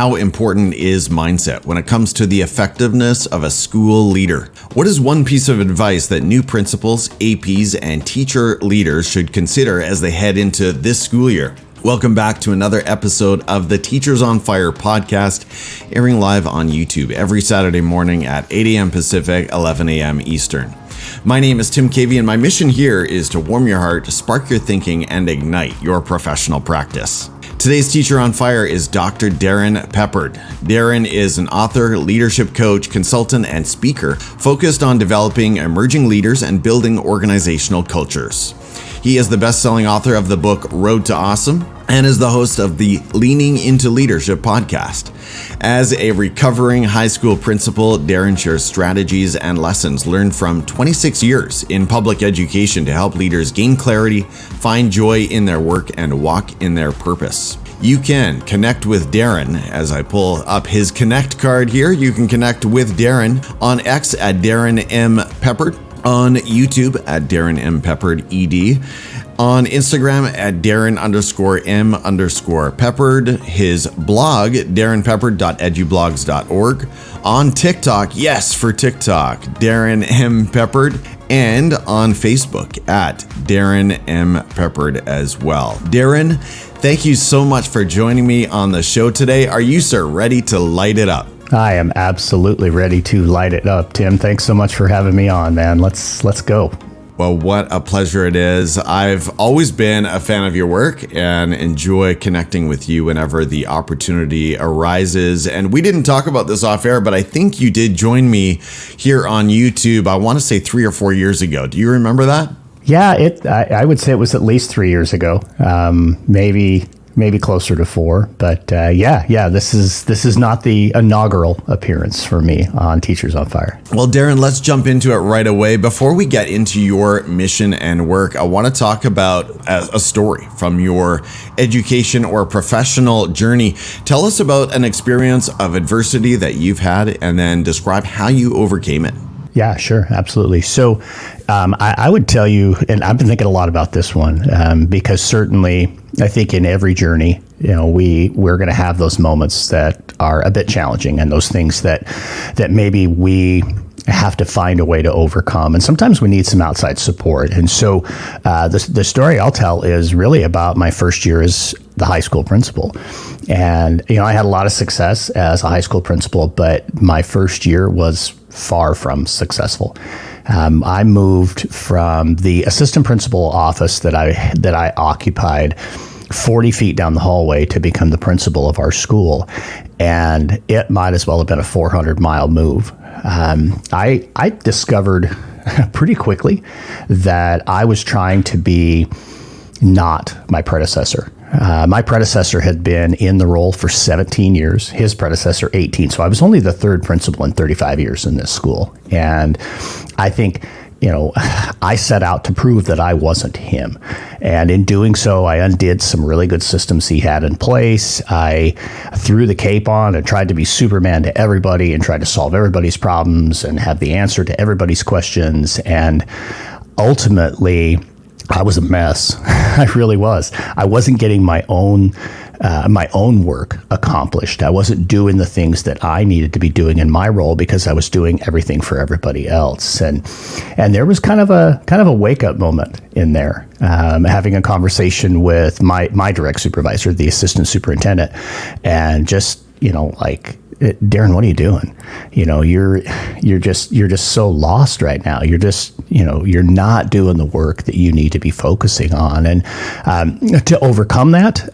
how important is mindset when it comes to the effectiveness of a school leader? What is one piece of advice that new principals, APs, and teacher leaders should consider as they head into this school year? Welcome back to another episode of the Teachers on Fire podcast, airing live on YouTube every Saturday morning at 8 a.m. Pacific, 11 a.m. Eastern. My name is Tim Cavey, and my mission here is to warm your heart, spark your thinking, and ignite your professional practice. Today's Teacher on Fire is Dr. Darrin Peppard. Darrin is an author, leadership coach, consultant, and speaker focused on developing emerging leaders and building organizational cultures. He is the best-selling author of the book Road to Awesome and is the host of the Leaning into Leadership podcast. As a recovering high school principal, Darrin shares strategies and lessons learned from 26 years in public education to help leaders gain clarity, find joy in their work, and walk in their purpose. You can connect with Darrin as I pull up his Connect card here. You can connect with Darrin on X at Darrin M. Peppard, on YouTube at Darrin M. Peppard ED, on Instagram at Darrin_M_Peppard, his blog, darrinpeppard.edublogs.org, on TikTok, yes, for TikTok, Darrin M. Peppard, and on Facebook at Darrin M. Peppard as well. Darrin, thank you so much for joining me on the show today. Are you, sir, ready to light it up? I am absolutely ready to light it up, Tim. Thanks so much for having me on, man. Let's go. Well, what a pleasure it is. I've always been a fan of your work and enjoy connecting with you whenever the opportunity arises. And we didn't talk about this off air, but I think you did join me here on YouTube, I want to say 3 or 4 years ago. Do you remember that? Yeah, I would say it was at least 3 years ago, maybe closer to 4, but this is not the inaugural appearance for me on Teachers on Fire. Well, Darrin, let's jump into it right away. Before we get into your mission and work, I want to talk about a story from your education or professional journey. Tell us about an experience of adversity that you've had, and then describe how you overcame it. Yeah, sure. Absolutely. So I would tell you, and I've been thinking a lot about this one because certainly I think in every journey, we're going to have those moments that are a bit challenging and those things that maybe we have to find a way to overcome. And sometimes we need some outside support. And so the story I'll tell is really about my first year as the high school principal. And, I had a lot of success as a high school principal, but my first year was far from successful. I moved from the assistant principal office that I occupied 40 feet down the hallway to become the principal of our school. And it might as well have been a 400-mile move. I discovered pretty quickly that I was trying to be not my predecessor. My predecessor had been in the role for 17 years, his predecessor 18. So I was only the third principal in 35 years in this school. And I think, I set out to prove that I wasn't him. And in doing so, I undid some really good systems he had in place. I threw the cape on and tried to be Superman to everybody and tried to solve everybody's problems and have the answer to everybody's questions. And ultimately, I was a mess. I really was. I wasn't getting my own work accomplished. I wasn't doing the things that I needed to be doing in my role because I was doing everything for everybody else. And there was kind of a wake up moment in there, having a conversation with my direct supervisor, the assistant superintendent, and just Darrin, what are you doing? You're just so lost right now. You're not doing the work that you need to be focusing on. And to overcome that,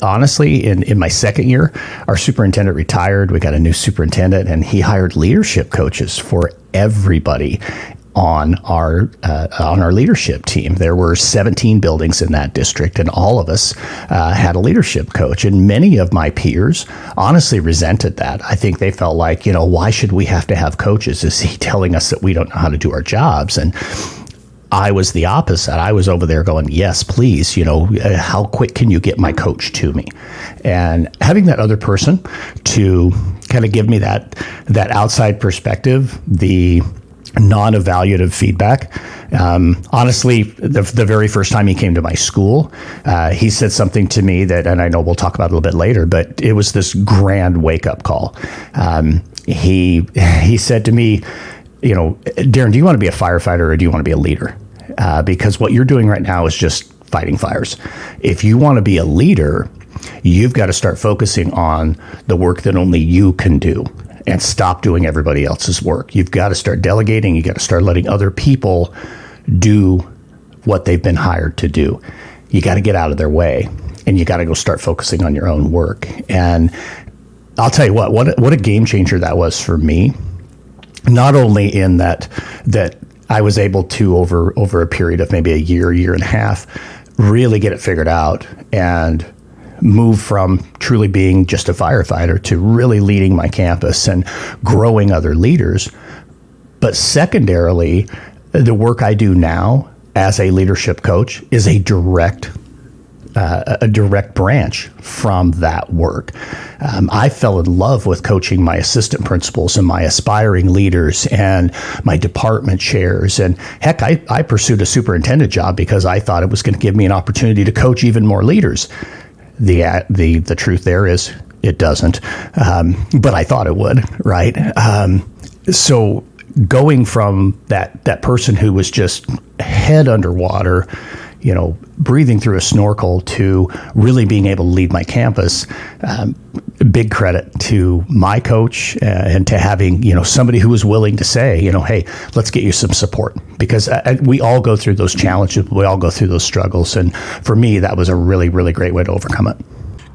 honestly, in my second year, our superintendent retired. We got a new superintendent, and he hired leadership coaches for everybody on our leadership team. There were 17 buildings in that district, and all of us had a leadership coach. And many of my peers honestly resented that. I think they felt like, why should we have to have coaches? Is he telling us that we don't know how to do our jobs? And I was the opposite. I was over there going, yes, please, how quick can you get my coach to me? And having that other person to kind of give me that outside perspective, the non-evaluative feedback. Honestly, the very first time he came to my school, he said something to me that, and I know we'll talk about it a little bit later, but it was this grand wake-up call. He said to me, Darrin, do you want to be a firefighter or do you want to be a leader? Because what you're doing right now is just fighting fires. If you want to be a leader, you've got to start focusing on the work that only you can do and stop doing everybody else's work. You've got to start delegating. You got to start letting other people do what they've been hired to do. You got to get out of their way, and you got to go start focusing on your own work. And I'll tell you what a game changer that was for me. Not only in that I was able to over a period of maybe a year and a half, really get it figured out and move from truly being just a firefighter to really leading my campus and growing other leaders. But secondarily, the work I do now as a leadership coach is a direct branch from that work. I fell in love with coaching my assistant principals and my aspiring leaders and my department chairs. And heck, I pursued a superintendent job because I thought it was going to give me an opportunity to coach even more leaders. The truth there is it doesn't, but I thought it would, right? So going from that person who was just head underwater, breathing through a snorkel, to really being able to lead my campus, big credit to my coach and to having, somebody who was willing to say, hey, let's get you some support, because we all go through those challenges. We all go through those struggles. And for me, that was a really, really great way to overcome it.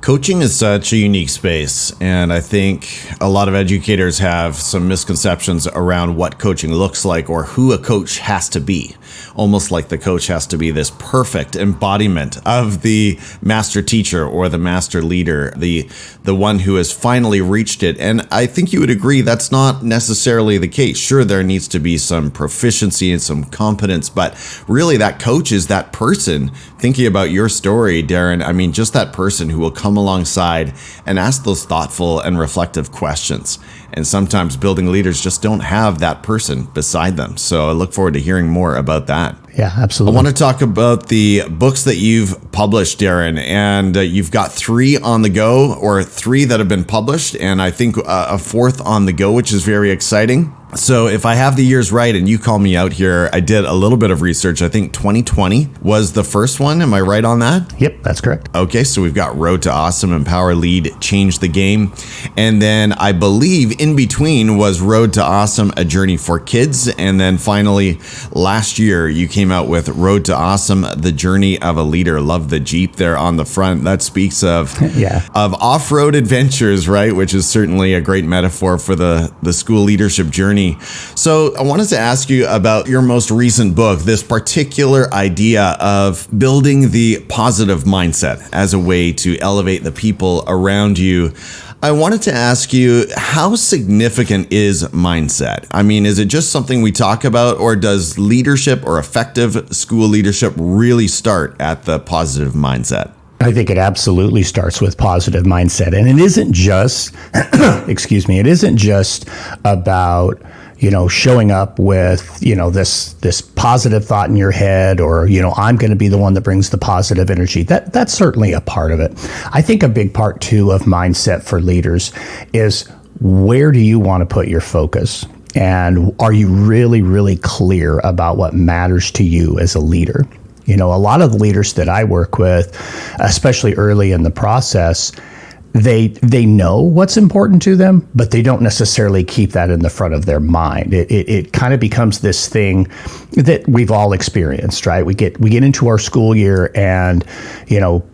Coaching is such a unique space, and I think a lot of educators have some misconceptions around what coaching looks like or who a coach has to be. Almost like the coach has to be this perfect embodiment of the master teacher or the master leader, the one who has finally reached it. And I think you would agree that's not necessarily the case. Sure, there needs to be some proficiency and some competence, but really that coach is that person. Thinking about your story, Darrin, I mean, just that person who will come alongside and ask those thoughtful and reflective questions. And sometimes building leaders just don't have that person beside them. So I look forward to hearing more about that. Yeah, absolutely. I want to talk about the books that you've published, Darrin, and you've got 3 on the go, or 3 that have been published, and I think a 4th on the go, which is very exciting. So if I have the years right, and you call me out here, I did a little bit of research. I think 2020 was the first one. Am I right on that? Yep, that's correct. Okay, so we've got Road to Awesome, Empower, Lead, Change the Game. And then I believe in between was Road to Awesome, A Journey for Kids. And then finally, last year, you came out with Road to Awesome, The Journey of a Leader. Love the Jeep there on the front. That speaks of, of off-road adventures, right? Which is certainly a great metaphor for the school leadership journey. So I wanted to ask you about your most recent book, this particular idea of building the positive mindset as a way to elevate the people around you. I wanted to ask you, how significant is mindset? I mean, is it just something we talk about, or does leadership or effective school leadership really start at the positive mindset? I think it absolutely starts with positive mindset. And it isn't just, it isn't just about, showing up with, this positive thought in your head, or, I'm going to be the one that brings the positive energy. That's certainly a part of it. I think a big part too of mindset for leaders is, where do you want to put your focus? And are you really, really clear about what matters to you as a leader? A lot of the leaders that I work with, especially early in the process, they know what's important to them, but they don't necessarily keep that in the front of their mind. It kind of becomes this thing that we've all experienced, right? We get into our school year, and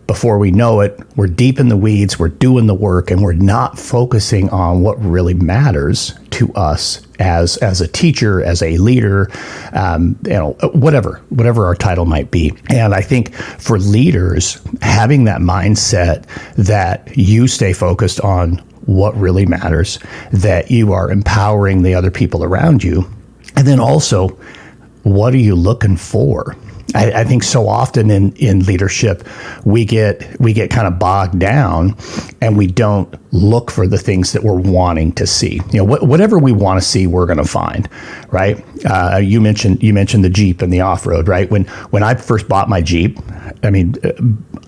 before we know it, we're deep in the weeds, we're doing the work, and we're not focusing on what really matters to us as a teacher, as a leader, whatever our title might be. And I think for leaders, having that mindset that you stay focused on what really matters, that you are empowering the other people around you, and then also, what are you looking for? I think so often in leadership, we get kind of bogged down, and we don't look for the things that we're wanting to see. Whatever we want to see, we're going to find, right? You mentioned the Jeep and the off-road, right? When I first bought my Jeep, I mean,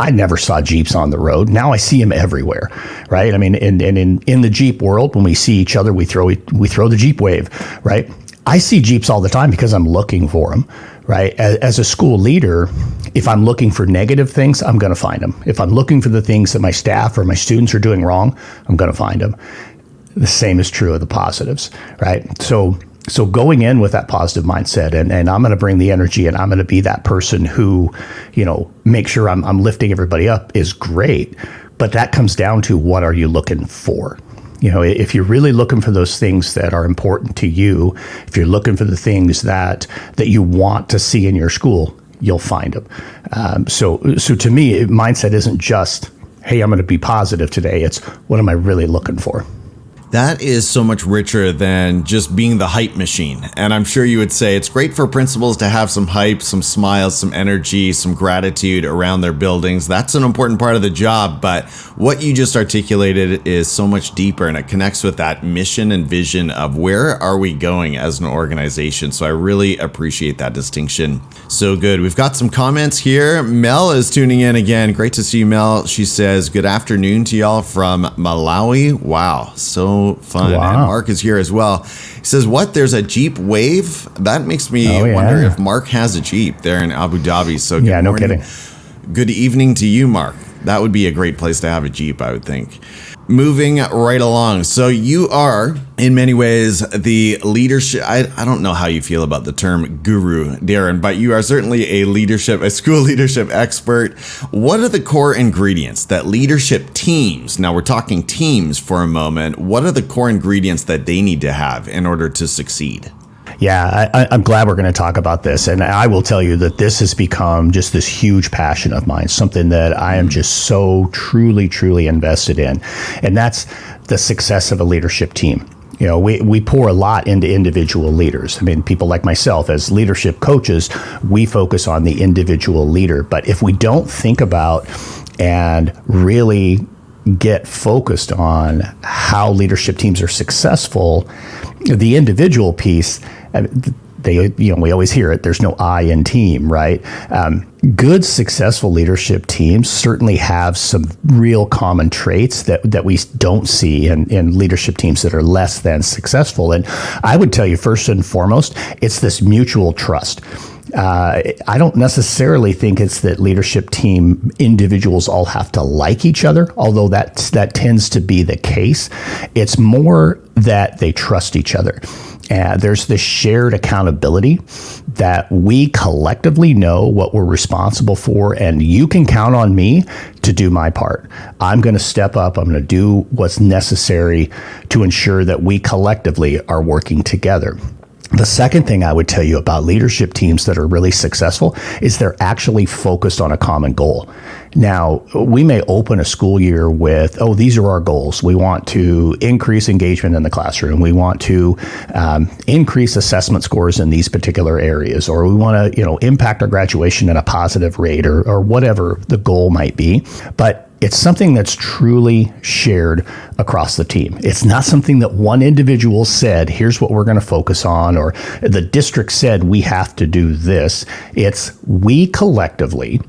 I never saw Jeeps on the road. Now I see them everywhere, right? I mean, and in the Jeep world, when we see each other, we throw the Jeep wave, right? I see Jeeps all the time because I'm looking for them, right? As a school leader, if I'm looking for negative things, I'm going to find them. If I'm looking for the things that my staff or my students are doing wrong, I'm going to find them. The same is true of the positives, right? So going in with that positive mindset, and I'm going to bring the energy, and I'm going to be that person who, make sure I'm lifting everybody up, is great. But that comes down to, what are you looking for? If you're really looking for those things that are important to you, if you're looking for the things that you want to see in your school, you'll find them. So to me, mindset isn't just, hey, I'm going to be positive today. It's, what am I really looking for? That is so much richer than just being the hype machine. And I'm sure you would say it's great for principals to have some hype, some smiles, some energy, some gratitude around their buildings. That's an important part of the job. But what you just articulated is so much deeper, and it connects with that mission and vision of where are we going as an organization. So I really appreciate that distinction. So good. We've got some comments here. Mel is tuning in again. Great to see you, Mel. She says, good afternoon to y'all from Malawi. Wow. So fun. Wow. And Mark is here as well. He says, what? There's a Jeep Wave? That makes me wonder if Mark has a Jeep there in Abu Dhabi. So good no morning. Kidding. Good evening to you, Mark. That would be a great place to have a Jeep, I would think. Moving right along. So you are, in many ways, the leadership. I don't know how you feel about the term guru, Darrin, but you are certainly a school leadership expert. What are the core ingredients that leadership teams, now we're talking teams for a moment, what are the core ingredients that they need to have in order to succeed? Yeah, I'm glad we're going to talk about this. And I will tell you that this has become just this huge passion of mine, something that I am just so truly, truly invested in. And that's the success of a leadership team. We pour a lot into individual leaders. I mean, people like myself as leadership coaches, we focus on the individual leader. But if we don't think about and really get focused on how leadership teams are successful, the individual piece, we always hear it, there's no I in team, right? Good, successful leadership teams certainly have some real common traits that we don't see in leadership teams that are less than successful. And I would tell you, first and foremost, it's this mutual trust. I don't necessarily think it's that leadership team individuals all have to like each other, although that tends to be the case. It's more that they trust each other. There's this shared accountability that we collectively know what we're responsible for, and you can count on me to do my part. I'm going to step up. I'm going to do what's necessary to ensure that we collectively are working together. The second thing I would tell you about leadership teams that are really successful is they're actually focused on a common goal. Now, we may open a school year with, these are our goals. We want to increase engagement in the classroom. We want to increase assessment scores in these particular areas, or we want to, impact our graduation at a positive rate, or whatever the goal might be. But it's something that's truly shared across the team. It's not something that one individual said, here's what we're going to focus on, or the district said we have to do this. It's we collectively,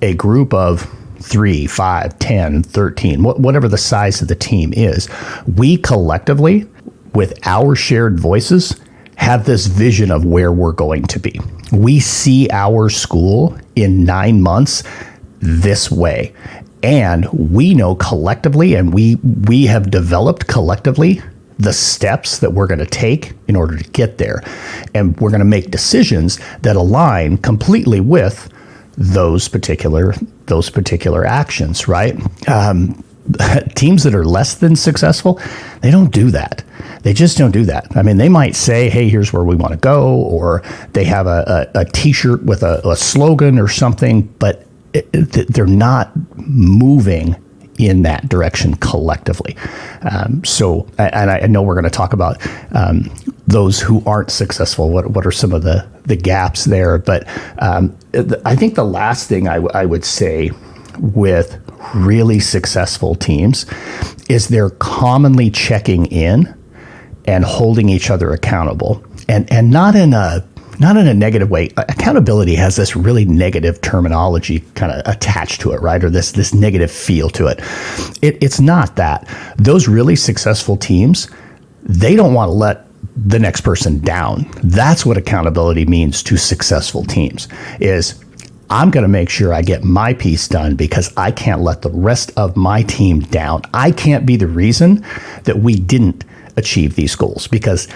a group of 3, 5, 10, 13, whatever the size of the team is, we collectively, with our shared voices, have this vision of where we're going to be. We see our school in 9 months this way. And we know collectively, and we have developed collectively the steps that we're going to take in order to get there. And we're going to make decisions that align completely with those particular actions, right? Teams that are less than successful, they don't do that. They just don't do that. I mean, they might say, hey, here's where we want to go, or they have a T-shirt with a slogan or something, but they're not moving in that direction collectively. So, and I know we're going to talk about those who aren't successful. What are some of the gaps there? But I think the last thing I would say with really successful teams is they're commonly checking in and holding each other accountable, and not in a negative way. Accountability has this really negative terminology kind of attached to it, right? Or this negative feel to it. It's not that. Those really successful teams, they don't want to let the next person down. That's what accountability means to successful teams, is I'm going to make sure I get my piece done because I can't let the rest of my team down. I can't be the reason that we didn't achieve these goals, because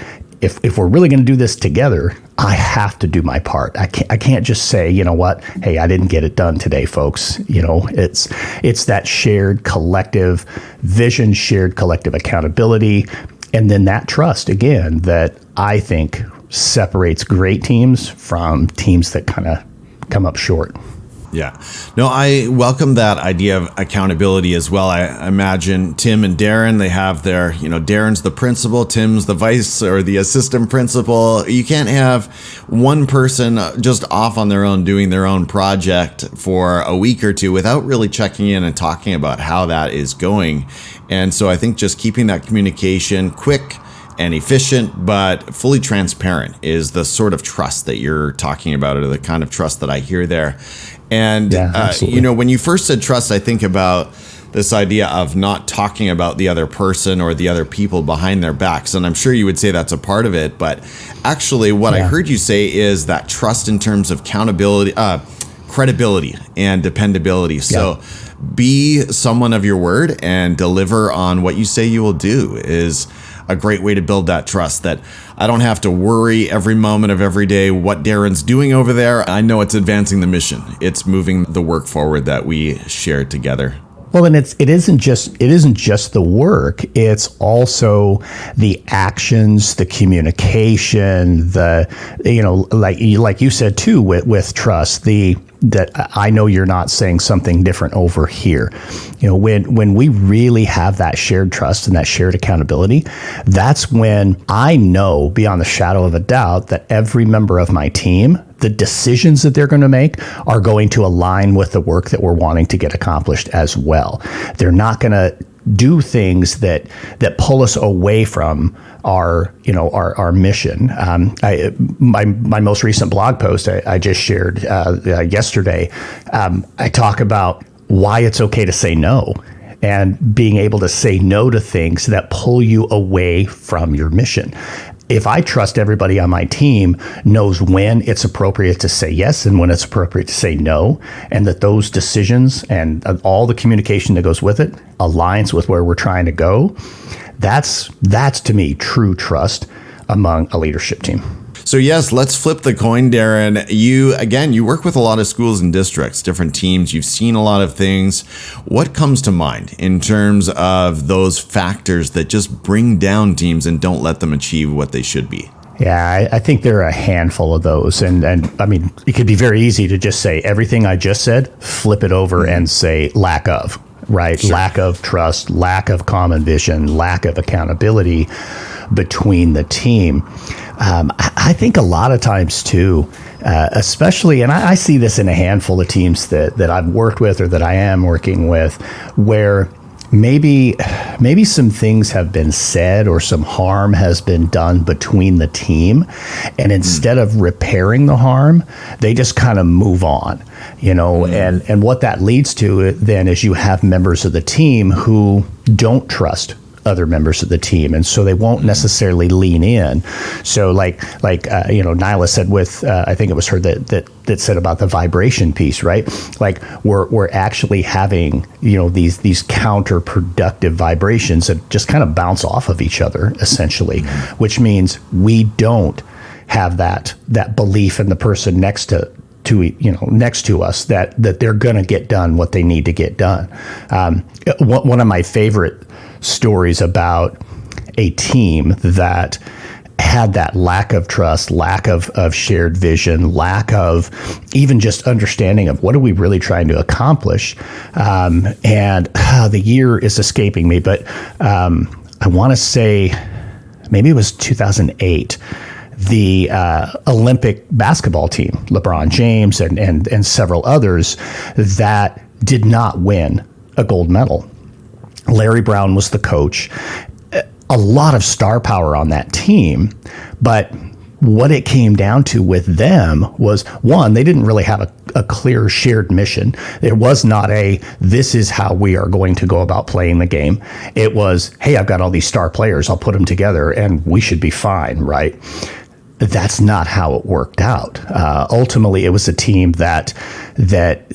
if we're really going to do this together, I have to do my part. I can't just say, you know what, hey, I didn't get it done today, folks. You know, it's that shared collective vision, shared collective accountability, and then that trust, again, that I think separates great teams from teams that kind of come up short. Yeah. No, I welcome that idea of accountability as well. I imagine Tim and Darrin, they have their, Darrin's the principal, Tim's the vice or the assistant principal. You can't have one person just off on their own doing their own project for a week or two without really checking in and talking about how that is going. And so I think just keeping that communication quick and efficient, but fully transparent is the sort of trust that you're talking about, or the kind of trust that I hear there. And, when you first said trust, I think about this idea of not talking about the other person or the other people behind their backs. And I'm sure you would say that's a part of it. But actually, what I heard you say is that trust in terms of accountability, credibility and dependability. So be someone of your word and deliver on what you say you will do is a great way to build that trust, that I don't have to worry every moment of every day what Darrin's doing over there. I know it's advancing the mission. It's moving the work forward that we shared together. Well, and it isn't just the work. It's also the actions, the communication, like you said too, with trust, that I know you're not saying something different over here. When we really have that shared trust and that shared accountability, that's when I know beyond the shadow of a doubt that every member of my team, the decisions that they're going to make are going to align with the work that we're wanting to get accomplished as well. They're not going to do things that pull us away from our mission. My most recent blog post I just shared yesterday. I talk about why it's okay to say no, and being able to say no to things that pull you away from your mission. If I trust everybody on my team knows when it's appropriate to say yes and when it's appropriate to say no, and that those decisions and all the communication that goes with it aligns with where we're trying to go, that's to me true trust among a leadership team. So yes, let's flip the coin, Darrin. You work with a lot of schools and districts, different teams. You've seen a lot of things. What comes to mind in terms of those factors that just bring down teams and don't let them achieve what they should be? Yeah, I think there are a handful of those. And I mean, it could be very easy to just say everything I just said, flip it over and say lack of, right? Sure. Lack of trust, lack of common vision, lack of accountability between the team. I think a lot of times too, especially, and I see this in a handful of teams that I've worked with or that I am working with, where maybe some things have been said or some harm has been done between the team, and instead of repairing the harm, they just kind of move on, and what that leads to then is you have members of the team who don't trust other members of the team, and so they won't necessarily lean in. So like Nyla said with I think it was her that said about the vibration piece, right? Like we're actually having these counterproductive vibrations that just kind of bounce off of each other essentially, which means we don't have that belief in the person next to us that they're going to get done what they need to get done. One of my favorite stories about a team that had that lack of trust, lack of shared vision, lack of even just understanding of what are we really trying to accomplish. And the year is escaping me, but I want to say maybe it was 2008. The Olympic basketball team, LeBron James and several others, that did not win a gold medal. Larry Brown was the coach. A lot of star power on that team, but what it came down to with them was, one, they didn't really have a clear shared mission. It was not this is how we are going to go about playing the game. It was, hey, I've got all these star players, I'll put them together and we should be fine, right? That's not how it worked out. Ultimately, it was a team that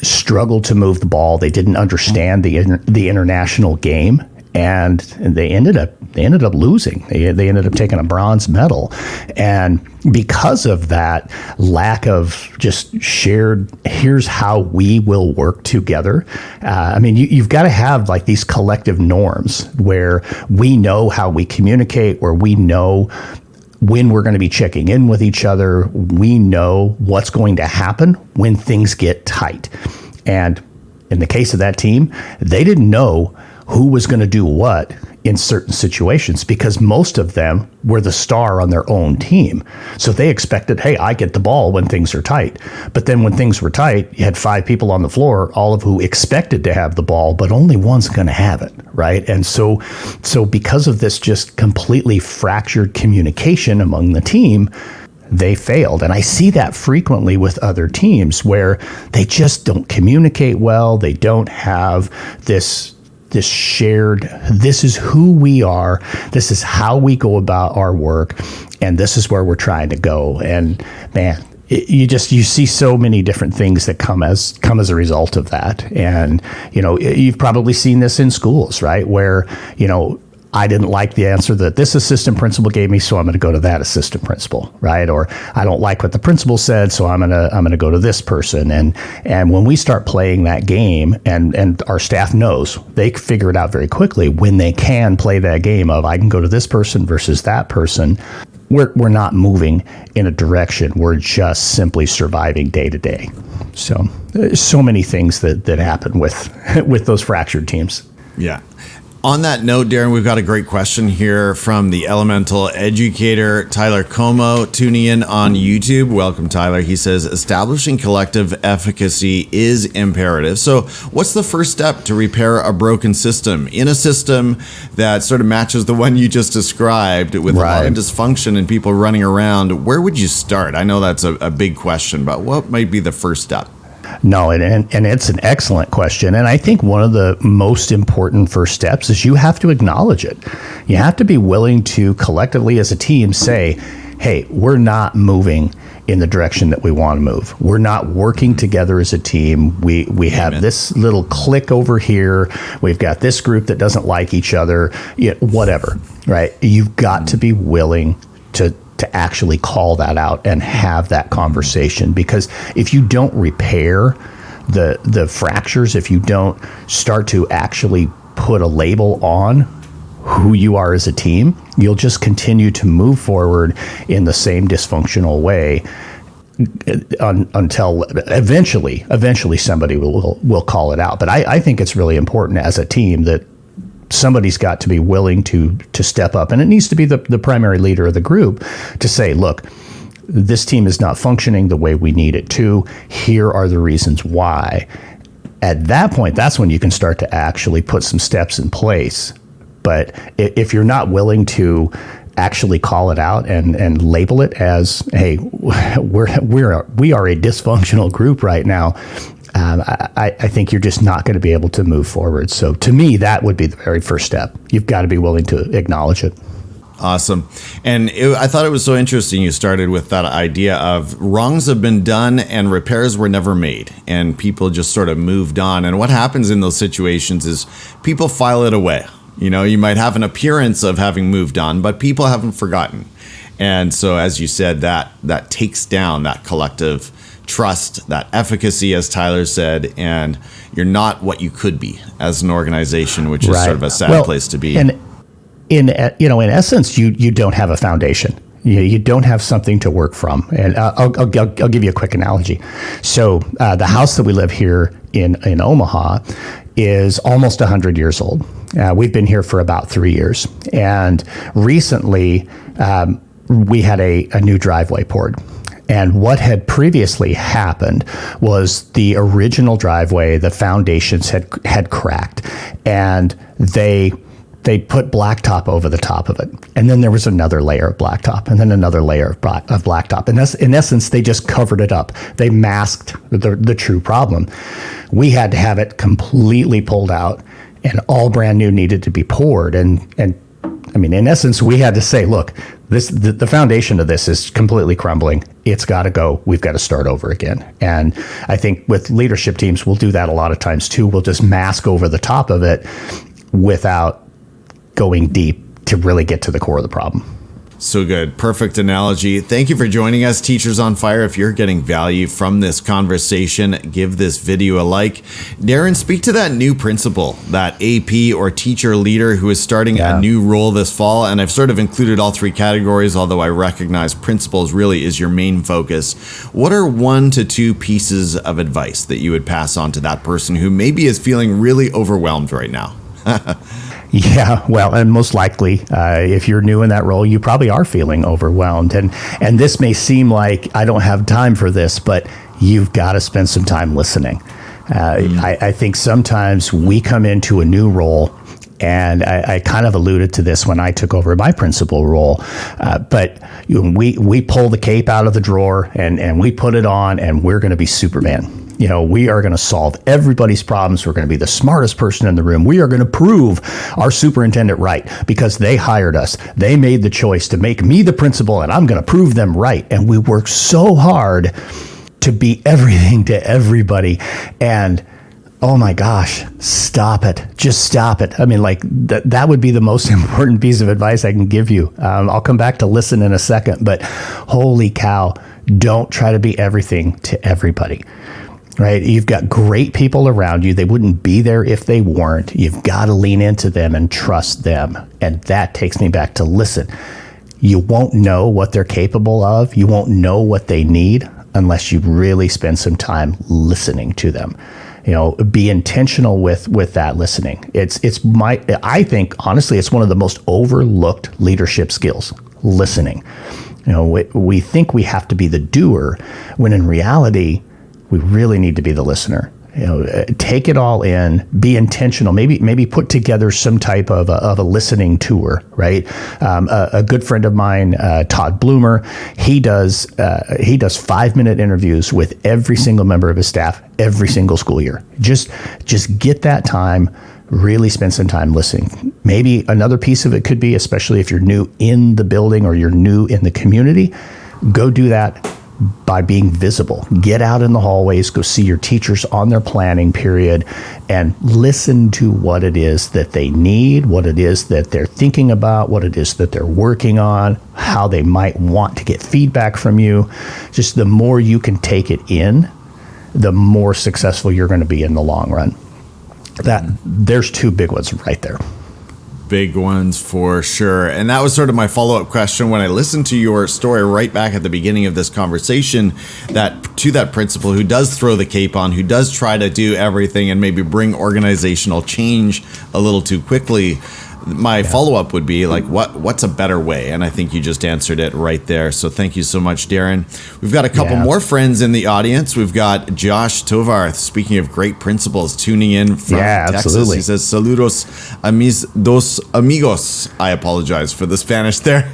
struggled to move the ball. They didn't understand the international game, and they ended up losing. They ended up taking a bronze medal, and because of that lack of just shared, here's how we will work together. I mean, you've got to have like these collective norms where we know how we communicate, where we know when we're going to be checking in with each other. We know what's going to happen when things get tight. And in the case of that team, they didn't know who was going to do what in certain situations because most of them were the star on their own team. So they expected, hey, I get the ball when things are tight. But then when things were tight, you had 5 people on the floor, all of who expected to have the ball, but only one's going to have it, right? And so because of this just completely fractured communication among the team, they failed. And I see that frequently with other teams where they just don't communicate well. They don't have this shared, this is who we are, this is how we go about our work, and this is where we're trying to go. And man, you see so many different things that come as a result of that. And you've probably seen this in schools, right, where I didn't like the answer that this assistant principal gave me, so I'm going to go to that assistant principal, right? Or I don't like what the principal said, so I'm going to go to this person. And when we start playing that game, and our staff knows, they figure it out very quickly when they can play that game of I can go to this person versus that person. We're not moving in a direction. We're just simply surviving day to day. So there's so many things that happen with those fractured teams. Yeah. On that note, Darrin, we've got a great question here from the elemental educator, Tyler Como, tuning in on YouTube. Welcome, Tyler. He says, establishing collective efficacy is imperative. So what's the first step to repair a broken system? In a system that sort of matches the one you just described with a lot of dysfunction and people running around, where would you start? I know that's a big question, but what might be the first step? No, and it's an excellent question. And I think one of the most important first steps is you have to acknowledge it. You have to be willing to collectively as a team say, hey, we're not moving in the direction that we want to move. We're not working together as a team. We have this little clique over here. We've got this group that doesn't like each other, whatever, right? You've got to be willing to actually call that out and have that conversation, because if you don't repair the fractures, if you don't start to actually put a label on who you are as a team, you'll just continue to move forward in the same dysfunctional way until eventually somebody will call it out. But I think it's really important as a team that somebody's got to be willing to step up, and it needs to be the primary leader of the group to say, look, this team is not functioning the way we need it to. Here are the reasons why. At that point, that's when you can start to actually put some steps in place. But if you're not willing to actually call it out and label it as, hey, we are a dysfunctional group right now, I think you're just not going to be able to move forward. So to me, that would be the very first step. You've got to be willing to acknowledge it. Awesome. And I thought it was so interesting you started with that idea of wrongs have been done and repairs were never made, and people just sort of moved on. And what happens in those situations is people file it away. You might have an appearance of having moved on, but people haven't forgotten. And so, as you said, that takes down that collective trust, that efficacy, as Tyler said, and you're not what you could be as an organization, which is sort of a sad place to be. And in essence, you don't have a foundation. You don't have something to work from. And I'll give you a quick analogy. So the house that we live here in Omaha is almost 100 years old. We've been here for about 3 years. And recently, we had a new driveway poured. And what had previously happened was the original driveway, the foundations had cracked, and they put blacktop over the top of it. And then there was another layer of blacktop, and then another layer of blacktop. And in essence, they just covered it up. They masked the true problem. We had to have it completely pulled out, and all brand new needed to be poured. And I mean, in essence, we had to say, look, the foundation of this is completely crumbling. It's got to go. We've got to start over again. And I think with leadership teams, we'll do that a lot of times too. We'll just mask over the top of it without going deep to really get to the core of the problem. So good. Perfect analogy. Thank you for joining us, Teachers on Fire. If you're getting value from this conversation, give this video a like. Darrin, speak to that new principal, that AP or teacher leader who is starting a new role this fall. And I've sort of included all three categories, although I recognize principals really is your main focus. What are 1 to 2 pieces of advice that you would pass on to that person who maybe is feeling really overwhelmed right now? Yeah, well, and most likely, if you're new in that role, you probably are feeling overwhelmed. And this may seem like I don't have time for this, but you've got to spend some time listening. I think sometimes we come into a new role, and I kind of alluded to this when I took over my principal role, but we pull the cape out of the drawer and we put it on, and we're going to be Superman. We are going to solve everybody's problems. We're going to be the smartest person in the room. We are going to prove our superintendent right because they hired us. They made the choice to make me the principal, and I'm going to prove them right. And we work so hard to be everything to everybody. And oh my gosh, stop it. Just stop it. I mean, like that would be the most important piece of advice I can give you. I'll come back to listen in a second, but holy cow, don't try to be everything to everybody. Right? You've got great people around you. They wouldn't be there if they weren't. You've got to lean into them and trust them. And that takes me back to listen. You won't know what they're capable of. You won't know what they need unless you really spend some time listening to them. Be intentional with that listening. I think honestly, it's one of the most overlooked leadership skills, listening. We think we have to be the doer when in reality, we really need to be the listener. Take it all in, be intentional, maybe put together some type of a listening tour, right? A good friend of mine, Todd Bloomer, he does 5-minute interviews with every single member of his staff every single school year. Just get that time, really spend some time listening. Maybe another piece of it could be, especially if you're new in the building or you're new in the community, go do that by being visible. Get out in the hallways, go see your teachers on their planning period, and listen to what it is that they need, what it is that they're thinking about, what it is that they're working on, how they might want to get feedback from you. Just the more you can take it in, the more successful you're going to be in the long run. There's 2 big ones right there. Big ones for sure. And that was sort of my follow-up question when I listened to your story right back at the beginning of this conversation, that to that principal who does throw the cape on, who does try to do everything and maybe bring organizational change a little too quickly. My follow-up would be like, what's a better way? And I think you just answered it right there. So thank you so much, Darrin. We've got a couple more friends in the audience. We've got Josh Tovar, speaking of great principals, tuning in from Texas. Absolutely. He says, saludos dos amigos. I apologize for the Spanish there.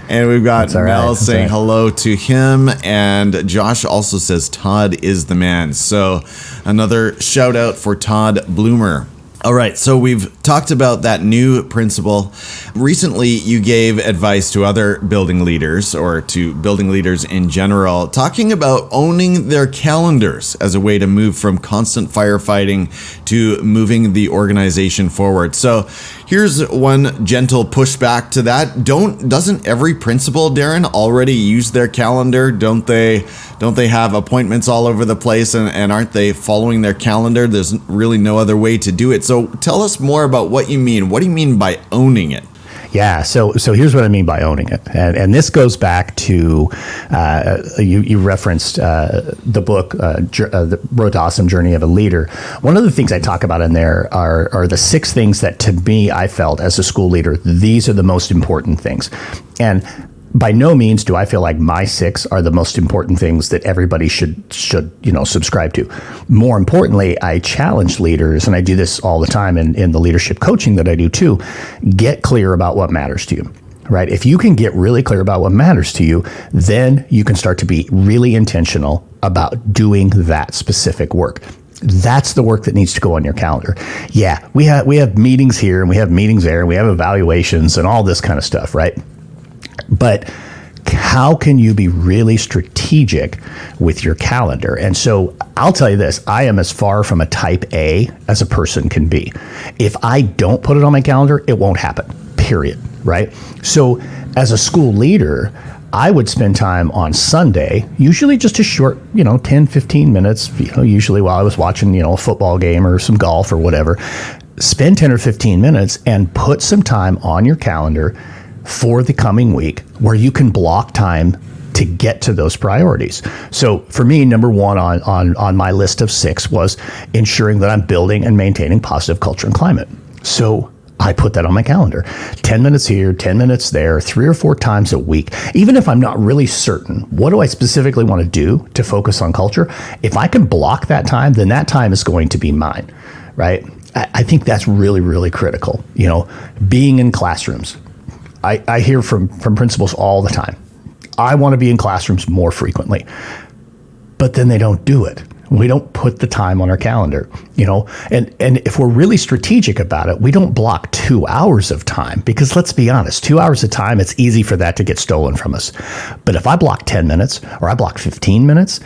And we've got Mel saying hello to him. And Josh also says, Todd is the man. So another shout out for Todd Bloomer. All right, so we've talked about that new principal. Recently, you gave advice to other building leaders or to building leaders in general, talking about owning their calendars as a way to move from constant firefighting to moving the organization forward. So here's one gentle pushback to that. Doesn't every principal, Darrin, already use their calendar? Don't they have appointments all over the place and aren't they following their calendar? There's really no other way to do it. So tell us more about what you mean. What do you mean by owning it? Yeah. So here's what I mean by owning it. And this goes back to, you referenced the book, The Road to Awesome Journey of a Leader. One of the things I talk about in there are the 6 things that, to me, I felt as a school leader, these are the most important things. And by no means do I feel like my 6 are the most important things that everybody should subscribe to. More importantly, I challenge leaders, and I do this all the time in the leadership coaching that I do too, get clear about what matters to you, right? If you can get really clear about what matters to you, then you can start to be really intentional about doing that specific work. That's the work that needs to go on your calendar. Yeah, we have meetings here and we have meetings there and we have evaluations and all this kind of stuff, right? But how can you be really strategic with your calendar? And so I'll tell you this, I am as far from a type A as a person can be. If I don't put it on my calendar, it won't happen, period, right? So as a school leader, I would spend time on Sunday, usually just a short, 10, 15 minutes, usually while I was watching, a football game or some golf or whatever. Spend 10 or 15 minutes and put some time on your calendar for the coming week where you can block time to get to those priorities. So for me, number 1 on my list of 6 was ensuring that I'm building and maintaining positive culture and climate. So I put that on my calendar. 10 minutes here, 10 minutes there, 3 or 4 times a week. Even if I'm not really certain, what do I specifically want to do to focus on culture? If I can block that time, then that time is going to be mine, right? I think that's really, really critical. Being in classrooms. I hear from principals all the time, I want to be in classrooms more frequently, but then they don't do it. We don't put the time on our calendar, and if we're really strategic about it, we don't block 2 hours of time, because let's be honest, 2 hours of time, it's easy for that to get stolen from us. But if I block 10 minutes or I block 15 minutes,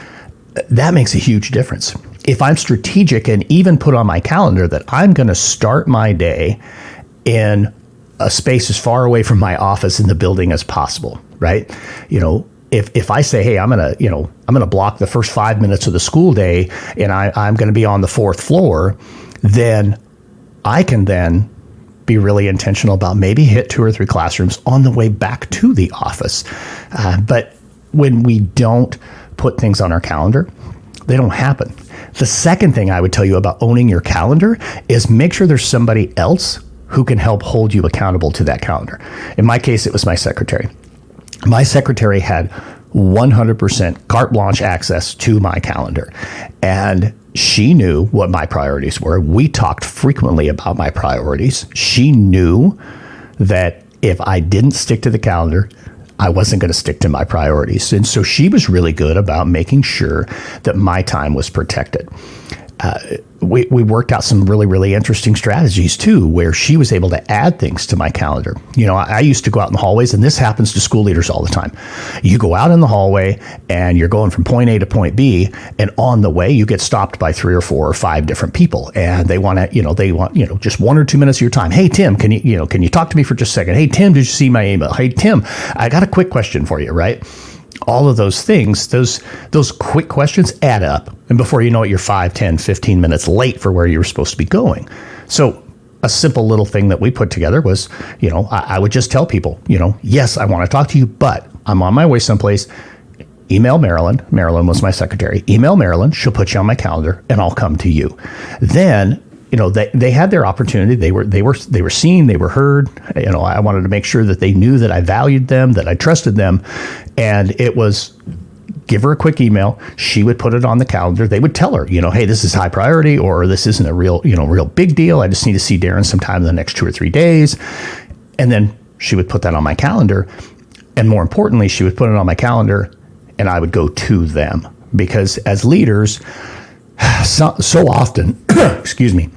that makes a huge difference. If I'm strategic and even put on my calendar that I'm going to start my day in a space as far away from my office in the building as possible, right? If I say, hey, I'm gonna block the first 5 minutes of the school day and I'm gonna be on the 4th floor, then I can then be really intentional about maybe hit 2 or 3 classrooms on the way back to the office. But when we don't put things on our calendar, they don't happen. The second thing I would tell you about owning your calendar is make sure there's somebody else who can help hold you accountable to that calendar. In my case, it was my secretary. My secretary had 100% carte blanche access to my calendar, and she knew what my priorities were. We talked frequently about my priorities. She knew that if I didn't stick to the calendar, I wasn't going to stick to my priorities. And so she was really good about making sure that my time was protected. We worked out some really, really interesting strategies too, where she was able to add things to my calendar. I used to go out in the hallways, and this happens to school leaders all the time. You go out in the hallway and you're going from point A to point B, and on the way you get stopped by 3 or 4 or 5 different people, and they want just 1 or 2 minutes of your time. Hey Tim, can you talk to me for just a second? Hey Tim, did you see my email? Hey Tim, I got a quick question for you, right? All of those things, those quick questions add up. And before you know it, you're 5, 10, 15 minutes late for where you were supposed to be going. So a simple little thing that we put together was, I would just tell people, yes, I want to talk to you, but I'm on my way someplace. Email Marilyn. Marilyn was my secretary. Email Marilyn. She'll put you on my calendar and I'll come to you. Then they had their opportunity. They were seen, they were heard. I wanted to make sure that they knew that I valued them, that I trusted them. And it was give her a quick email. She would put it on the calendar. They would tell her, hey, this is high priority, or this isn't a real big deal. I just need to see Darrin sometime in the next 2 or 3 days. And then she would put that on my calendar. And more importantly, she would put it on my calendar and I would go to them, because as leaders, so often, excuse me,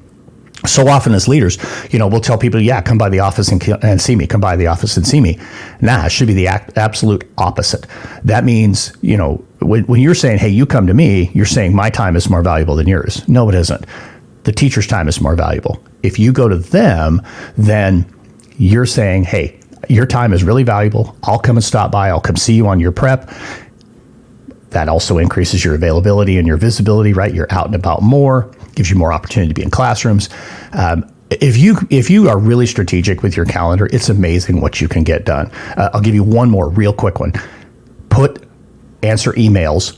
so often as leaders, we'll tell people, yeah, come by the office and see me, come by the office and see me. Nah, it should be the absolute opposite. That means, when you're saying, hey, you come to me, you're saying my time is more valuable than yours. No, it isn't. The teacher's time is more valuable. If you go to them, then you're saying, hey, your time is really valuable. I'll come and stop by. I'll come see you on your prep. That also increases your availability and your visibility, right? You're out and about more, gives you more opportunity to be in classrooms. if you are really strategic with your calendar, it's amazing what you can get done. I'll give you one more real quick one. Answer emails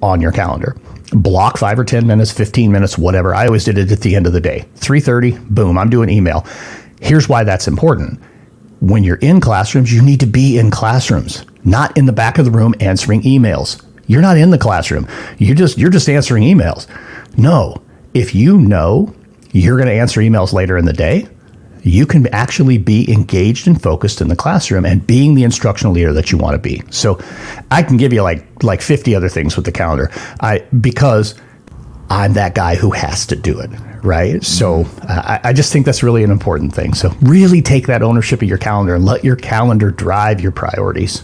on your calendar. Block 5 or 10 minutes, 15 minutes, whatever. I always did it at the end of the day. 3:30, boom, I'm doing email. Here's why that's important. When you're in classrooms, you need to be in classrooms, not in the back of the room answering emails. You're not in the classroom. You're just answering emails. No, if you know you're going to answer emails later in the day, you can actually be engaged and focused in the classroom and being the instructional leader that you want to be. So I can give you like 50 other things with the calendar because I'm that guy who has to do it, right? So I just think that's really an important thing. So really take that ownership of your calendar and let your calendar drive your priorities.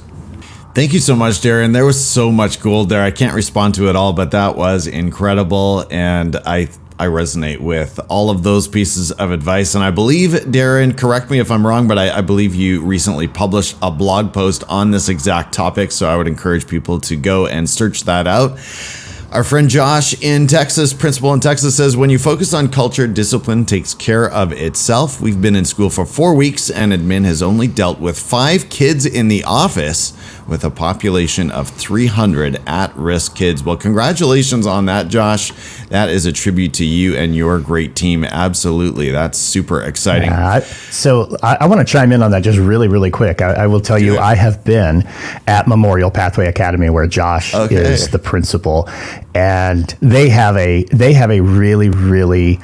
Thank you so much, Darrin. There was so much gold there. I can't respond to it all, but that was incredible. And I resonate with all of those pieces of advice. And I believe, Darrin, correct me if I'm wrong, but I believe you recently published a blog post on this exact topic. So I would encourage people to go and search that out. Our friend Josh in Texas, principal in Texas, says, when you focus on culture, discipline takes care of itself. We've been in school for 4 weeks and admin has only dealt with 5 kids in the office with a population of 300 at-risk kids. Well, congratulations on that, Josh. That is a tribute to you and your great team. Absolutely. That's super exciting. So I want to chime in on that just really, really quick. I will tell you, I have been at Memorial Pathway Academy where Josh is the principal, and they have a really, really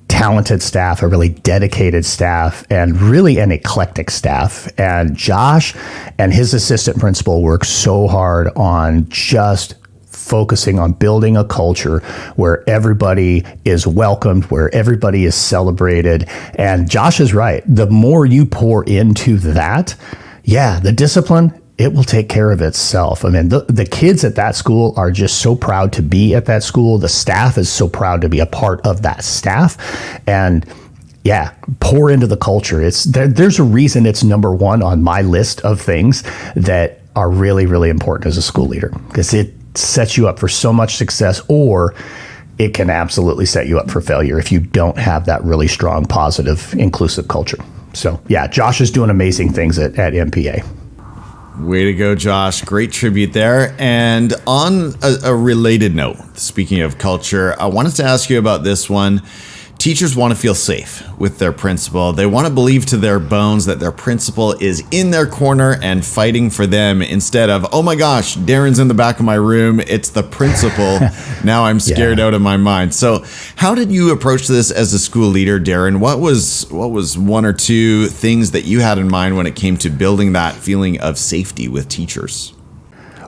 talented staff, a really dedicated staff, and really an eclectic staff. And Josh and his assistant principal work so hard on just focusing on building a culture where everybody is welcomed, where everybody is celebrated. And Josh is right. The more you pour into that, the discipline, it will take care of itself. I mean, the kids at that school are just so proud to be at that school. The staff is so proud to be a part of that staff. And pour into the culture. There's a reason it's number one on my list of things that are really, really important as a school leader, because it sets you up for so much success, or it can absolutely set you up for failure if you don't have that really strong, positive, inclusive culture. So Josh is doing amazing things at MPA. Way to go, Josh. Great tribute there. And on a related note, speaking of culture, I wanted to ask you about this one. Teachers want to feel safe with their principal. They want to believe to their bones that their principal is in their corner and fighting for them, instead of, oh my gosh, Darrin's in the back of my room. It's the principal. Now I'm scared out of my mind. So how did you approach this as a school leader, Darrin? What was 1 or 2 things that you had in mind when it came to building that feeling of safety with teachers?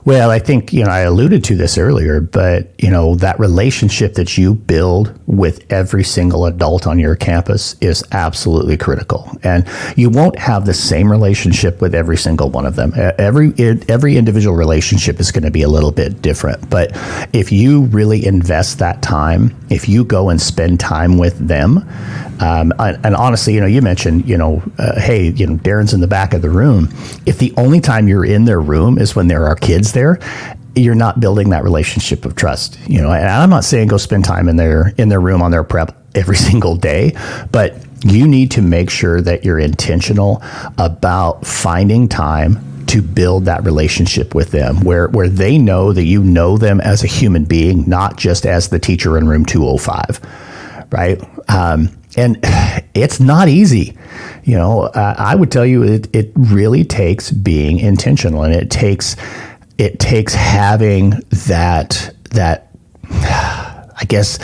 Well, I think, I alluded to this earlier, but, that relationship that you build with every single adult on your campus is absolutely critical. And you won't have the same relationship with every single one of them. Every individual relationship is going to be a little bit different. But if you really invest that time, if you go and spend time with them, and honestly, you mentioned, hey, Darrin's in the back of the room. If the only time you're in their room is when there are kids there, you're not building that relationship of trust. And I'm not saying go spend time in their room on their prep every single day, but you need to make sure that you're intentional about finding time to build that relationship with them, where they know that you know them as a human being, not just as the teacher in room 205, right? And it's not easy. I would tell you it really takes being intentional, and it takes having that I guess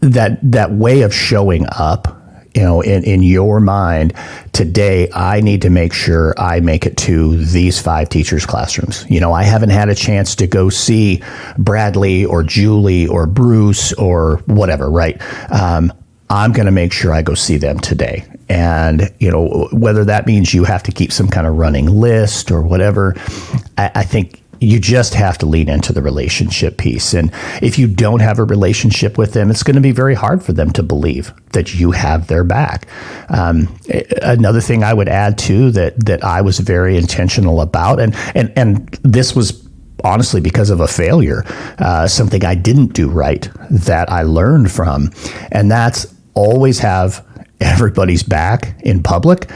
that way of showing up, in your mind. Today, I need to make sure I make it to these 5 teachers' classrooms. I haven't had a chance to go see Bradley or Julie or Bruce or whatever, right? I'm going to make sure I go see them today. And, whether that means you have to keep some kind of running list or whatever, I think you just have to lean into the relationship piece. And if you don't have a relationship with them, it's going to be very hard for them to believe that you have their back. Another thing I would add too, that I was very intentional about, and this was honestly because of a failure, something I didn't do right that I learned from, and that's always have everybody's back in public.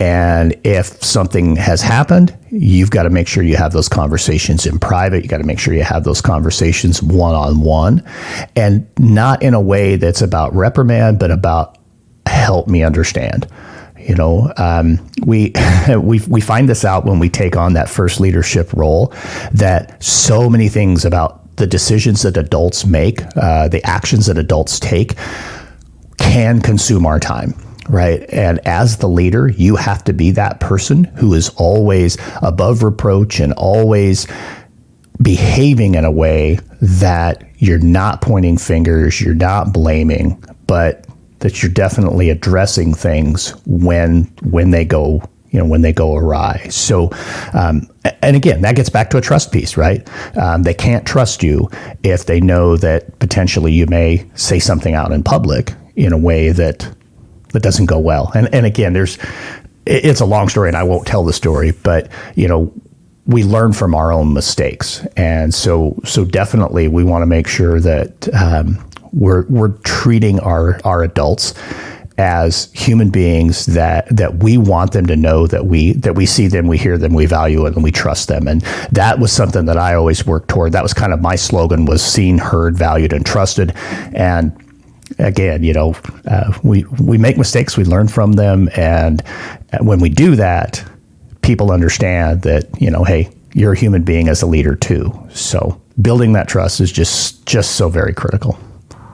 And if something has happened, you've got to make sure you have those conversations in private. You got to make sure you have those conversations one-on-one, and not in a way that's about reprimand, but about help me understand. You know, we find this out when we take on that first leadership role, that so many things about the decisions that adults make, the actions that adults take, can consume our time. Right. And as the leader, you have to be that person who is always above reproach and always behaving in a way that you're not pointing fingers, you're not blaming, but that you're definitely addressing things when they go, when they go awry. So, and again, that gets back to a trust piece, right? They can't trust you if they know that potentially you may say something out in public in a way that doesn't go well. And again, it's a long story and I won't tell the story, but we learn from our own mistakes. And so definitely we want to make sure that we're treating our adults as human beings that we want them to know that we see them, we hear them, we value it, and we trust them. And that was something that I always worked toward. That was kind of my slogan, was seen, heard, valued, and trusted. And again, we make mistakes, we learn from them, and when we do that, people understand that, hey, you're a human being as a leader too. So building that trust is just so very critical.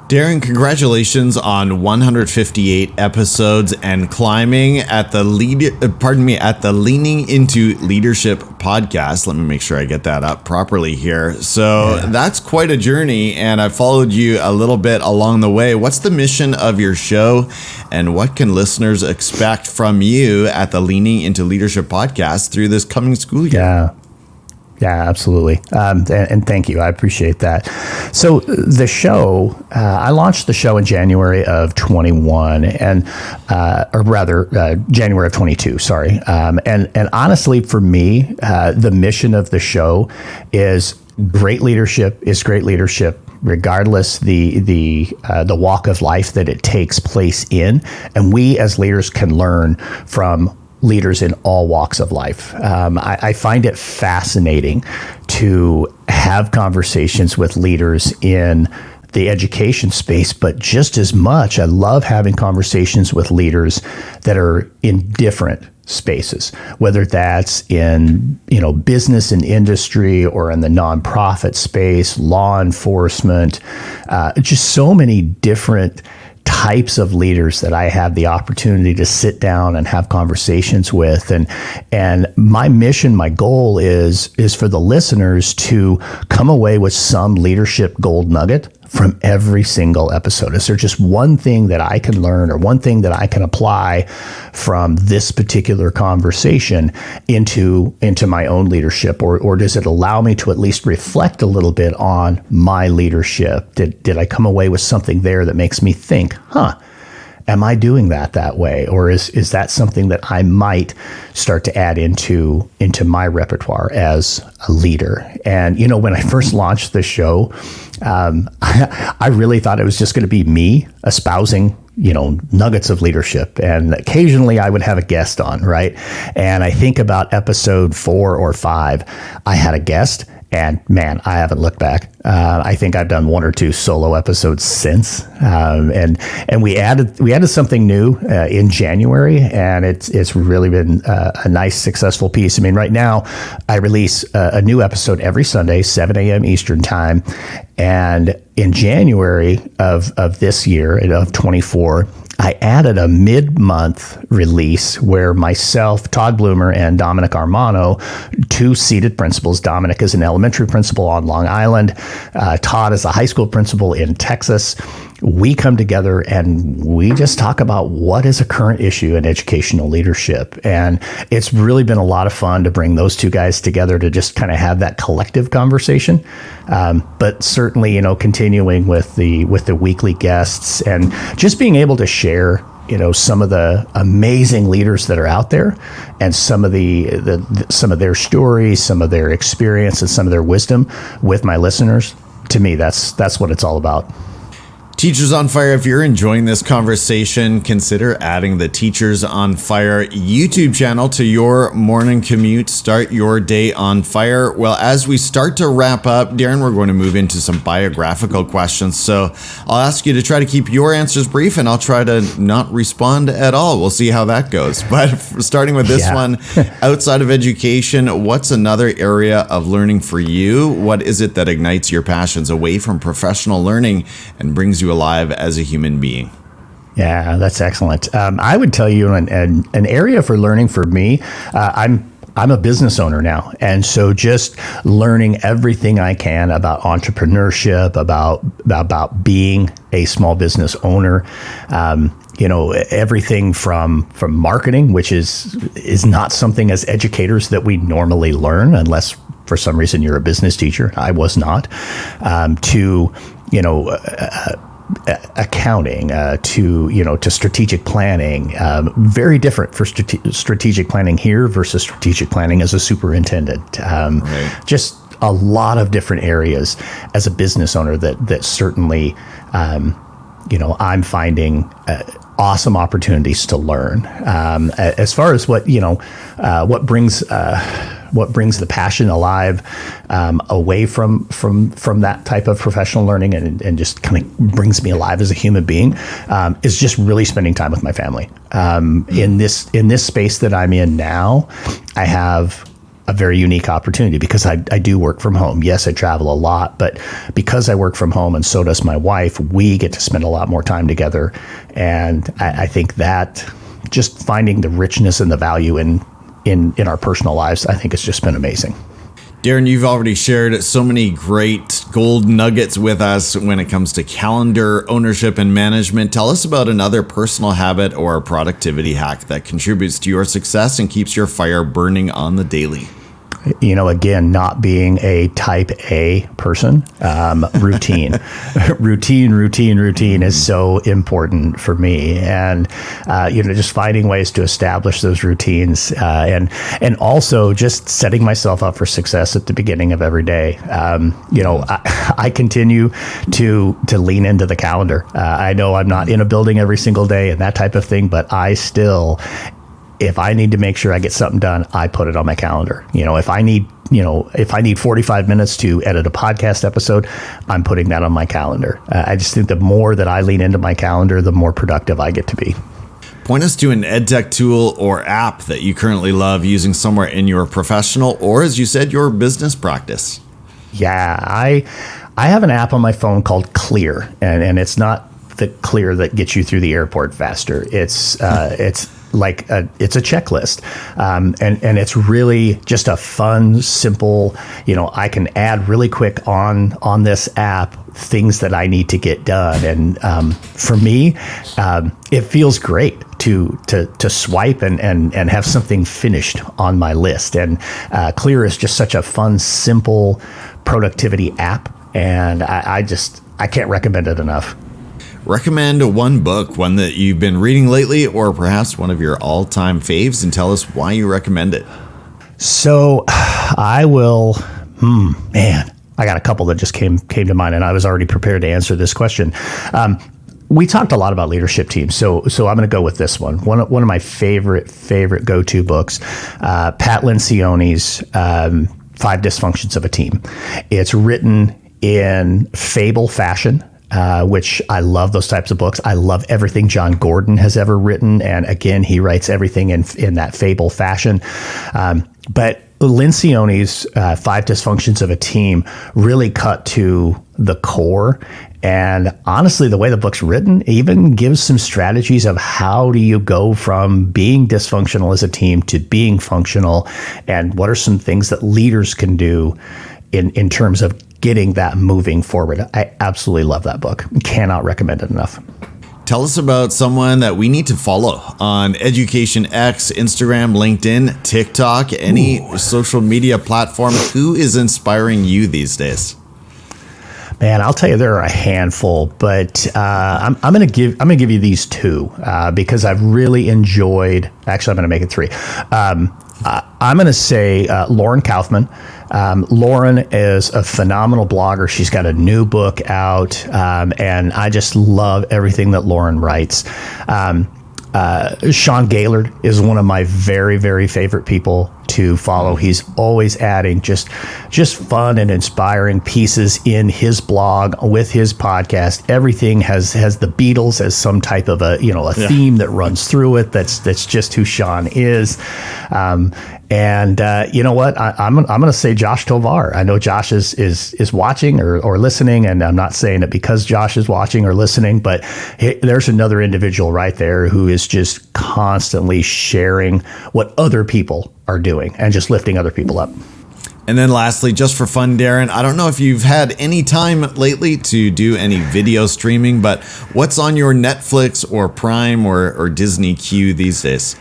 Darrin, congratulations on 158 episodes and climbing at the Leaning Into Leadership podcast. Let me make sure I get that up properly here. So That's quite a journey, and I followed you a little bit along the way. What's the mission of your show, and what can listeners expect from you at the Leaning Into Leadership podcast through this coming school year? Yeah, absolutely. And thank you. I appreciate that. So the show, I launched the show in January of 21 January of 22, sorry. And honestly, for me, the mission of the show is great leadership is great leadership, regardless the walk of life that it takes place in. And we as leaders can learn from leaders in all walks of life. I find it fascinating to have conversations with leaders in the education space, but just as much, I love having conversations with leaders that are in different spaces, whether that's in, business and industry, or in the nonprofit space, law enforcement, just so many different types of leaders that I have the opportunity to sit down and have conversations with. And my mission, my goal is for the listeners to come away with some leadership gold nugget from every single episode. Is there just one thing that I can learn, or one thing that I can apply from this particular conversation into my own leadership? Or does it allow me to at least reflect a little bit on my leadership? Did I come away with something there that makes me think, am I doing that way? Or is that something that I might start to add into my repertoire as a leader? And, when I first launched the show, I really thought it was just going to be me espousing, nuggets of leadership. And occasionally I would have a guest on, right? And I think about episode 4 or 5, I had a guest. And man, I haven't looked back. I think I've done 1 or 2 solo episodes since, and we added something new in January, and it's really been a nice, successful piece. I mean, right now I release a new episode every Sunday, 7 a.m. Eastern time, and in January of this year, of 24. I added a mid-month release where myself, Todd Bloomer, and Dominic Armano, 2 seated principals. Dominic is an elementary principal on Long Island. Todd is a high school principal in Texas. We come together and we just talk about what is a current issue in educational leadership. And it's really been a lot of fun to bring those 2 guys together to just kind of have that collective conversation. But certainly, continuing with the weekly guests and just being able to share, some of the amazing leaders that are out there, and some of some of their stories, some of their experience, and some of their wisdom with my listeners. To me, that's what it's all about. Teachers on Fire, if you're enjoying this conversation, consider adding the Teachers on Fire YouTube channel to your morning commute. Start your day on fire. Well, as we start to wrap up, Darrin, we're going to move into some biographical questions. So I'll ask you to try to keep your answers brief, and I'll try to not respond at all. We'll see how that goes. But starting with this one, outside of education, what's another area of learning for you? What is it that ignites your passions away from professional learning and brings you alive as a human being? Yeah, that's excellent. I would tell you an area for learning for me, I'm a business owner now. And so just learning everything I can about entrepreneurship, about being a small business owner, everything from marketing, which is not something as educators that we normally learn unless for some reason you're a business teacher. I was not, to accounting, to strategic planning, very different for strategic planning here versus strategic planning as a superintendent. Right. Just a lot of different areas as a business owner that certainly, I'm finding awesome opportunities to learn. As far as what brings the passion alive, away from that type of professional learning and just kind of brings me alive as a human being, is just really spending time with my family. In this space that I'm in now, I have a very unique opportunity because I do work from home. Yes, I travel a lot, but because I work from home and so does my wife, we get to spend a lot more time together. And I think that just finding the richness and the value in our personal lives, I think it's just been amazing. Darrin, you've already shared so many great gold nuggets with us when it comes to calendar ownership and management. Tell us about another personal habit or a productivity hack that contributes to your success and keeps your fire burning on the daily. Again, not being a type A person, routine. routine is so important for me. And, just finding ways to establish those routines, and also just setting myself up for success at the beginning of every day. I continue to lean into the calendar. I know I'm not in a building every single day and that type of thing, but I still, if I need to make sure I get something done, I put it on my calendar. If I need 45 minutes to edit a podcast episode, I'm putting that on my calendar. I just think the more that I lean into my calendar, the more productive I get to be. Point us to an EdTech tool or app that you currently love using somewhere in your professional or, as you said, your business practice. Yeah, I have an app on my phone called Clear, and it's not the Clear that gets you through the airport faster. It's it's a checklist, and it's really just a fun, simple. I can add really quick on this app things that I need to get done, and for me, it feels great to swipe and have something finished on my list. And Clear is just such a fun, simple productivity app, and I can't recommend it enough. Recommend one book, one that you've been reading lately, or perhaps one of your all-time faves, and tell us why you recommend it. So I will, I got a couple that just came to mind, and I was already prepared to answer this question. We talked a lot about leadership teams, so I'm going to go with this one. One of my favorite go-to books, Pat Lencioni's 5 Dysfunctions of a Team. It's written in fable fashion, which I love those types of books. I love everything John Gordon has ever written. And again, he writes everything in that fable fashion. But Lencioni's 5 Dysfunctions of a Team really cut to the core. And honestly, the way the book's written even gives some strategies of how do you go from being dysfunctional as a team to being functional, and what are some things that leaders can do in terms of getting that moving forward. I absolutely love that book. Cannot recommend it enough. Tell us about someone that we need to follow on Education X, Instagram, LinkedIn, TikTok, any social media platform. Who is inspiring you these days? Man, I'll tell you, there are a handful, but I'm gonna give you these 2 because I've really enjoyed. Actually, I'm gonna make it 3. I'm gonna say Lauren Kaufman. Lauren is a phenomenal blogger. She's got a new book out, and I just love everything that Lauren writes. Sean Gaillard is one of my very, very favorite people to follow. He's always adding just fun and inspiring pieces in his blog with his podcast. Everything has the Beatles as some type of a theme that runs through it. That's just who Sean is. You know what? I'm going to say Josh Tovar. I know Josh is watching or listening, and I'm not saying it because Josh is watching or listening, but there's another individual right there who is just constantly sharing what other people are doing and just lifting other people up. And then lastly, just for fun, Darrin, I don't know if you've had any time lately to do any video streaming, but what's on your Netflix or Prime or Disney queue these days?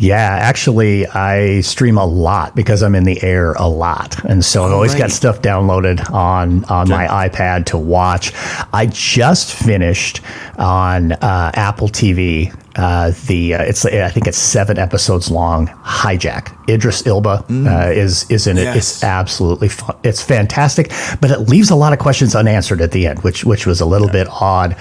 Yeah, actually, I stream a lot because I'm in the air a lot. And so I've always got stuff downloaded on my iPad to watch. I just finished on Apple TV. I think it's 7 episodes long. Hijack. Idris Elba is in it. Yes. It's absolutely fun. It's fantastic, but it leaves a lot of questions unanswered at the end, which was a little bit odd.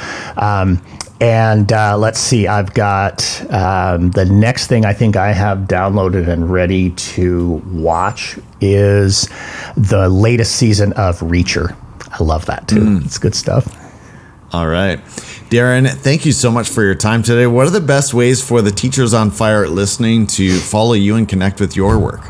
Let's see, I've got the next thing I think I have downloaded and ready to watch is the latest season of Reacher. I love that too. It's good stuff. All right. Darrin, thank you so much for your time today. What are the best ways for the Teachers on Fire listening to follow you and connect with your work?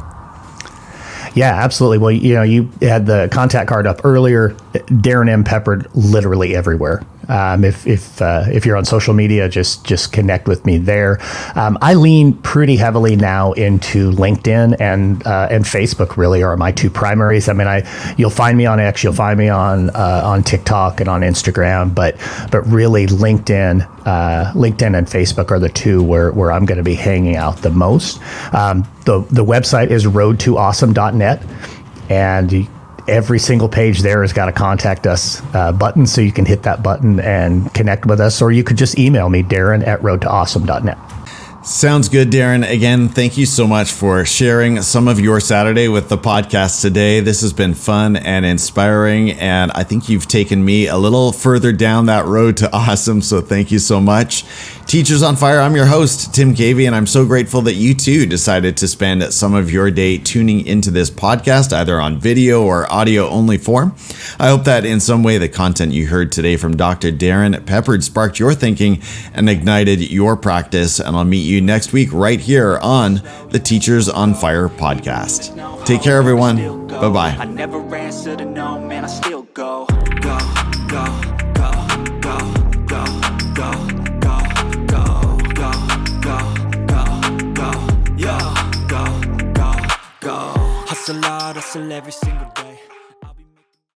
Yeah, absolutely. Well, you had the contact card up earlier. Darrin M. Peppard, literally everywhere. If you're on social media, just connect with me there. I lean pretty heavily now into LinkedIn and Facebook. Really are my two primaries. I mean, you'll find me on X, you'll find me on TikTok and on Instagram, but really LinkedIn and Facebook are the two where I'm going to be hanging out the most. The website is roadtoawesome.net, and every single page there has got a contact us button, so you can hit that button and connect with us, or you could just email me, Darrin@roadtoawesome.net. Sounds good, Darrin. Again, thank you so much for sharing some of your Saturday with the podcast today. This has been fun and inspiring, and I think you've taken me a little further down that road to awesome, so thank you so much. Teachers on Fire, I'm your host, Tim Cavey, and I'm so grateful that you too decided to spend some of your day tuning into this podcast, either on video or audio only form. I hope that in some way the content you heard today from Dr. Darrin Peppard sparked your thinking and ignited your practice, and I'll meet you next week right here on the Teachers on Fire podcast. Take care, everyone. Bye-bye. I never answer to no, man, I still go. Hustle hard, hustle every single day.